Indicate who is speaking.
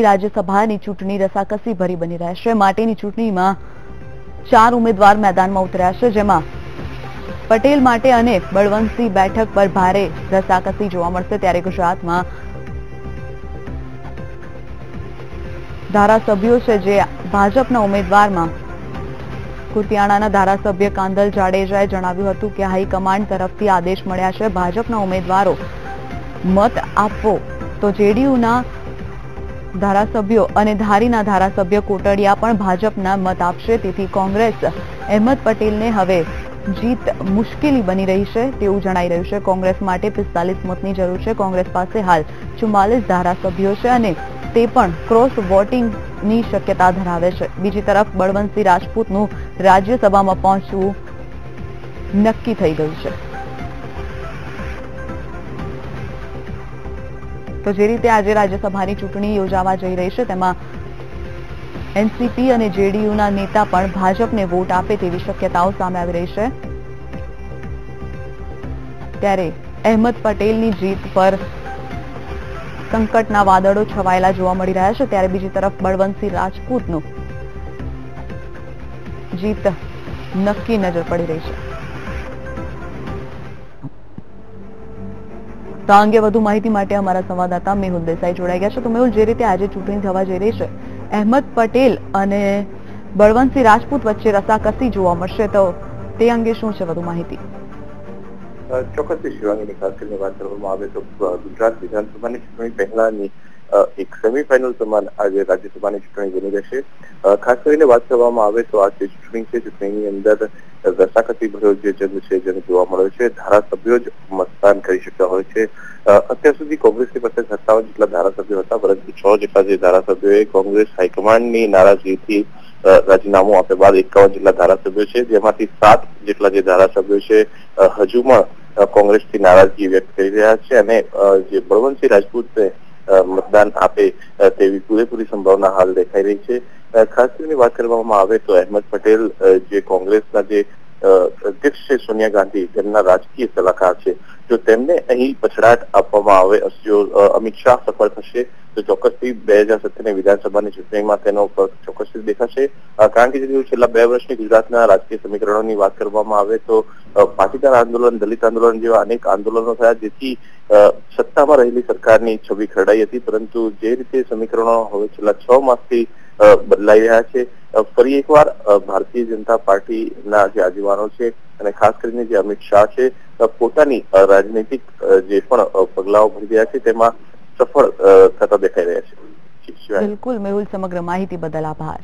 Speaker 1: રાજ્યસભાની ચૂંટણી રસાકસી ભરી બની રહેશે। માટેની ચૂંટણીમાં 4 ઉમેદવાર મેદાનમાં ઉતર્યા છે, જેમાં પટેલ માટે અને બળવંતસિંહ બેઠક પર ભારે રસાકસી જોવા મળશે। ત્યારે ગુજરાતમાં ધારાસભ્યો છે જે ભાજપના ઉમેદવારમાં કુતિયાણાના ધારાસભ્ય કાંદલ જાડેજાએ જણાવ્યું હતું કે હાઈકમાન્ડ તરફથી આદેશ મળ્યા છે, ભાજપના ઉમેદવારો મત આપવો તો જેડીયુના ધારાસભ્યો અને ધારીના ધારાસભ્ય કોટડિયા પણ ભાજપના મત આપશે। તેથી કોંગ્રેસ અહેમદ પટેલને હવે જીત મુશ્કેલી બની રહી છે તેવું જણાઈ રહ્યું છે। કોંગ્રેસ માટે 45 મતની જરૂર છે। કોંગ્રેસ પાસે હાલ 44 ધારાસભ્યો છે અને તે પણ ક્રોસ વોટિંગની શક્યતા ધરાવે છે। બીજી તરફ બળવંતસિંહ રાજપૂતનું રાજ્યસભામાં પહોંચવું નક્કી થઈ ગયું છે। તો જે રીતે આજે રાજ્યસભાની ચૂંટણી યોજાવા જઈ રહી છે તેમાં એનસીપી અને જેડીયુના નેતા પણ ભાજપને વોટ આપે તેવી શક્યતાઓ સામે આવી રહી છે। ત્યારે અહેમદ પટેલની જીત પર સંકટના વાદળો છવાયેલા જોવા મળી રહ્યા છે। ત્યારે બીજી તરફ બળવંતસિંહ રાજપૂતનું જીત નક્કી નજર પડી રહી છે। તો આ અંગે વધુ માહિતી માટે અમારા સંવાદદાતા મેહુલ દેસાઈ જોડાઈ ગયા છે। તો મેહુલ, જે રીતે આજે ચૂંટણી થવા જઈ રહી છે, અહેમદ પટેલ અને બળવંતસિંહ રાજપૂત વચ્ચે રસાકસી જોવા મળશે, તો તે અંગે શું છે વધુ માહિતી?
Speaker 2: ચોક્કસથી શિવાંગીની ખાસ કરીને વાત કરવામાં આવે તો ગુજરાત વિધાનસભાની ચૂંટણી પહેલાની એક સેમીફાઇનલ સમાન આજે રાજ્યસભાની ચૂંટણી બની રહેશે। ખાસ કરીને વાત કરવામાં આવે તો આ જે ચૂંટણી છે, ચૂંટણીની અંદર રસાકસી ભર્યો જે જંગ છે જેને જોવા મળ્યો છે। ધારાસભ્યો જ મતદાન કરી શક્યા હોય છે। અત્યાર સુધી કોંગ્રેસની પાસે 57 જેટલા ધારાસભ્યો હતા, પરંતુ 6 જેટલા જે ધારાસભ્યોએ કોંગ્રેસ હાઈકમાન્ડની નારાજગીથી રાજીનામું આપ્યા બાદ 51 જેટલા ધારાસભ્યો છે, જેમાંથી 7 જેટલા જે ધારાસભ્યો છે હજુ પણ કોંગ્રેસથી નારાજગી વ્યક્ત કરી રહ્યા છે અને જે બળવંતસિંહ રાજપૂતને મતદાન આપે તેવી પૂરેપૂરી સંભાવના હાલ દેખાઈ રહી છે। ખાસ કરીને વાત કરવામાં આવે તો અહેમદ પટેલ જે કોંગ્રેસના જે અધ્યક્ષ છે સોનિયા ગાંધી, તેમના રાજકીય સલાહકાર છે, જો તેમને અહીં પછડાટ આપવામાં આવે, જો અમિત શાહ સફળ થશે તો ચોક્કસથી 2017ની વિધાનસભાની ચૂંટણીમાં તેનો ચોક્કસથી દેખાશે। કારણ કે જો છેલ્લા 2 વર્ષની ગુજરાતના રાજકીય સમીકરણોની વાત કરવામાં આવે તો પાટીદાર આંદોલન, દલિત આંદોલન જેવા અનેક આંદોલનો થયા, જેથી સત્તામાં રહેલી સરકારની છબી ખરડાઈ હતી, પરંતુ જે રીતે સમીકરણો હવે છેલ્લા 6 માસથી બદલાઈ રહ્યા છે, ફરી એકવાર ભારતીય જનતા પાર્ટીના જે આગેવાનો છે અને ખાસ કરીને જે અમિત શાહ છે પોતાની રાજનૈતિક જે પણ પગલાઓ ભરી રહ્યા છે તેમાં સફળ થતા દેખાઈ રહ્યા છે।
Speaker 1: બિલકુલ મેહુલ, સમગ્ર માહિતી બદલ આભાર।